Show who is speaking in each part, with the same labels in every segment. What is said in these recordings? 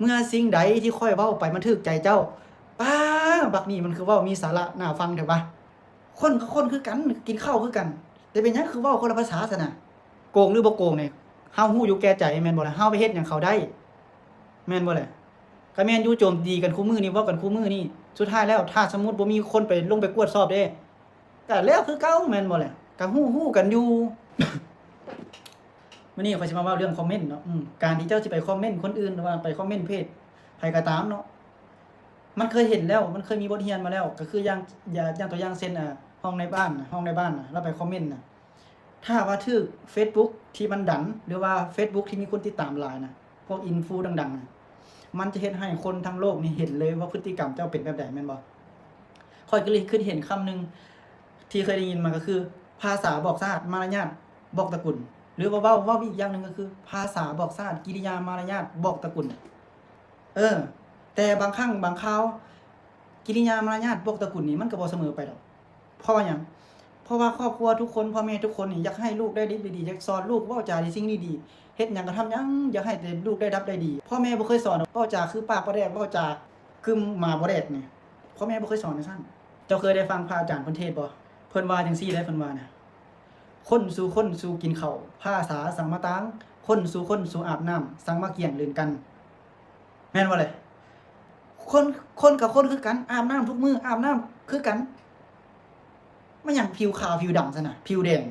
Speaker 1: เมื่อสิ่งใดที่ค่อยเว้าไปมันถึกใจเจ้าป้าบักนี่มันคือเว้ามีสาระน่าฟังเถอะปะคนก็คนคือกันกินข้าวคือกันแต่เป็นหยังคือเว้าคนละภาษาซะน่ะโกงหรือบ่โกงเนี่ยเฮาฮู้อยู่แก่ใจแม่นบ่ล่ะเฮาไปเฮ็ดหยังเขาได้แม่นบ่ล่ะก็แม่นอยู่โจมตีกันคู่มือนี่เว้ากันคู่มือนี่สุดท้ายแล้วถ้าสมมุติบ่มีคนไปลงไปกวดสอบเด้ก็แล้วคือเก่าแม่นบ่ล่ะก็ฮู้ๆกันอยู่ มื้อนี้ข้อยสิมาเว้าเรื่องคอมเมนต์เนาะการที่เจ้าสิไปคอมเมนต์คนอื่นหรือว่าไปคอมเมนต์เพจไผก็ตามเนาะมันเคยเห็นแล้วมันเคยมีบทเรียนมาแล้วก็คืออย่างตัวอย่างเช่นห้องในบ้านน่ะเราไปคอมเมนต์น่ะถ้าว่าถูก Facebook ที่มันดันหรือว่า Facebook ที่มีคนติดตามหลายนะพวกอินฟูดังๆน่ะมันจะเฮ็ดให้คนทั้งโลกนี่เห็นเลยว่าพฤติกรรมเจ้าเป็นแบบใดแม่นบ่ข้อยก็เลยคิดเห็นคำหนึงที่เคยได้ยินมาก็คือภาษาบอกชาติมารยาทบอกตระกูลหรือว่าเว้าอีกอย่างหนึงก็คือภาษาบอกชาติกิริยามารยาทบอกตระกูลแต่บางครั้งบางคราวกิริยามารยาทบอกตระกูลนี่มันก็บ่เสมอไปดอกเพราะว่าหยังเพราะว่าครอบครัวทุกคนพ่อแม่ทุกคนนี่อยากให้ลูกได้ดีอยากสอนลูกเว้าจาในสิ่งดีๆเฮ็ดหยังก็ทำหยังอยากให้แต่ลูกได้รับได้ดีพ่อแม่บ่เคยสอนเว้าจาคือปากบ่แดกเว้าจาคือหมาบ่แดกนี่พ่อแม่บ่เคยสอนจังซั่นเจ้าเคยได้ฟังพระอาจารย์เพิ่นเทศน์บ่เพิ่นว่าจังซี่ได้เพิ่นว่าน่ะคนสู่คนสู่กินข้าวภาษาสังมาตังคนสู่คนสู่อาบน้ำสังมาเกี่ยงเล่นกันแม่นบ่เลยคนกับคนคือกันอาบน้ำทุกมื้ออาบน้ำคือกันมันหยังผิวขาวผิวดำซั่นน่ะผิวแดง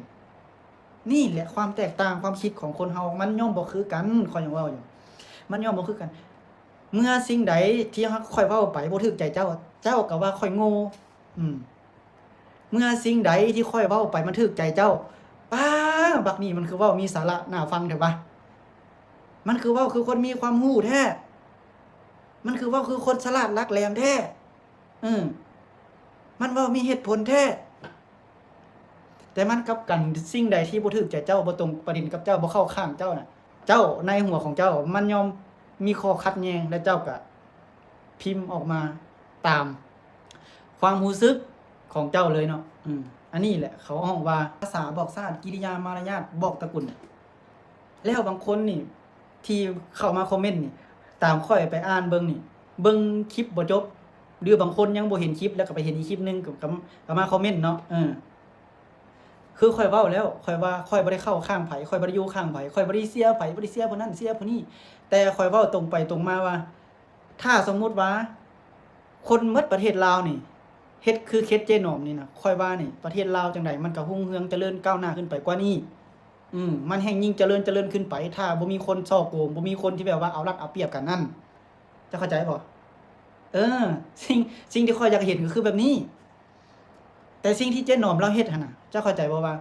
Speaker 1: นี่แหละความแตกต่างความคิดของคนเฮามันย่อมบ่คือกันข้อยยังเว้าอยู่มันย่อมบ่คือกันเมื่อสิ่งใดที่ข้อยเว้าไปบ่ถูกใจเจ้าก็ว่าข้อยโง่เมื่อสิ่งใดที่ค่อยเว้าไปมันถูกใจเจ้าป้าบักนี่มันคือเว้ามีสาระน่าฟังเถอะปะมันคือเว้าคือคนมีความรู้แท้มันคือเว้าคือคนฉลาดหลักแหลมแท้มันเว้ามีเหตุผลแท้แต่มันกลับกันสิ่งใดที่บ่ถูกใจเจ้าบ่ตรงประเด็นกับเจ้าบ่เข้าข้างเจ้าน่ะเจ้าในหัวของเจ้ามันย่อมมีข้อขัดแย้งและเจ้าก็พิมพ์ออกมาตามความรู้สึกของเจ้าเลยเนาะอันนี้แหละเขาฮ้องว่าภาษาบอกชาติกิริยามารยาทบอกตระกูลแล้วบางคนนี่ที่เข้ามาคอมเมนต์นี่ตามข้อยไปอ่านเบิ่งนี่เบิ่งคลิปบ่จบหรือบางคนยังบ่เห็นคลิปแล้วก็ไปเห็นอีกคลิปนึงก็มาคอมเมนต์เนาะคือข้อยเว้าแล้วข้อยว่าข้อยบ่ได้เข้าข้างไผข้อยบ่ได้อยู่ข้างไผข้อยบ่ได้เชียร์ไผบ่ได้เชียร์ผู้นั้นเชียร์ผู้นี้แต่ข้อยเว้าตรงไปตรงมาว่าถ้าสมมุติว่าคนหมดประเทศลาวนี่เฮ็ดคือเคสเจ๊หนอมนี่นะข้อยว่านี่ประเทศลาวจังได๋มันก็รุ่งเรืองเจริญก้าวหน้าขึ้นไปกว่านี้มันแฮ่งยิ่งเจริญขึ้นไปถ้าบ่มีคนฉ้อโกงบ่มีคนที่แบบว่าเอารัดเอาเปรียบกันนั่นเจ้าเข้าใจบ่เออสิ่งที่ข้อยอยากเห็นก็คือแบบนี้แต่สิ่งที่เจ๊หนอมเราเฮ็ดหั่นน่ะเจ้าเข้าใจบ่ว่า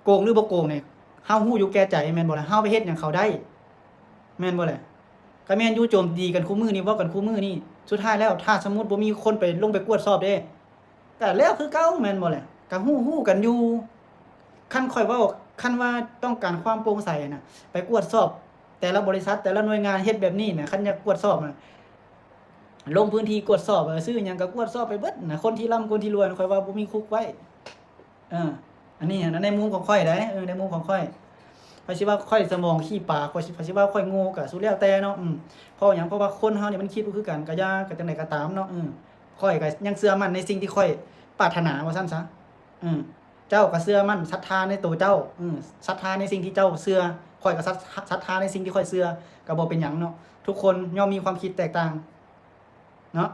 Speaker 1: โกงหรือบ่โกงเนี่ยเฮาฮู้อยู่แก่ใจแม่นบ่ล่ะเฮาไปเฮ็ดหยังเขาได้แม่นบ่ล่ะก็แม่นอยู่โจมตีกันคู่มือนี่เว้ากันคู่มือนี่สุดท้ายแล้วถ้าสมมุติบ่มีคนไปลงไปกวดสอบเด้ก็แล้วคือเก่าแม่นบ่ล่ะก็ฮู้กันอยู่คันข้อยเว้าคันว่าต้องการความโปร่งใสน่ะไปกวดสอบแต่ละบริษัทแต่ละหน่วยงานเฮ็ดแบบนี้น่ะคันอยากกวดสอบน่ะลงพื้นที่กวดสอบซื้อหยังก็กวดสอบไปเบิดน่ะคนที่ร่ำคนที่รวยข้อยว่าบ่มีคุกไว้อันนี้ในมุมของข้อยได้ในมุมของข้อยข้อยสิว่าข้อยสมองขี้ปลาข้อยสิว่าข้อยโง่ก็สุดแล้วแต่เนาะเพราะหยังเพราะว่าคนเฮานี่มันคิดบ่คือกันก็อย่าก็จังได๋ก็ตามเนาะข้อยก็ยังเชื่อมั่นในสิ่งที่ข้อยปรารถนาว่าซั่นซะเจ้าก็เชื่อมั่นศรัทธาในตัวเจ้าศรัทธาในสิ่งที่เจ้าเชื่อข้อยก็ศรัทธาในสิ่งที่ข้อยเชื่อก็บ่เป็นหยังเนาะทุกคนย่อมมีความคิดแตกต่างเนาะ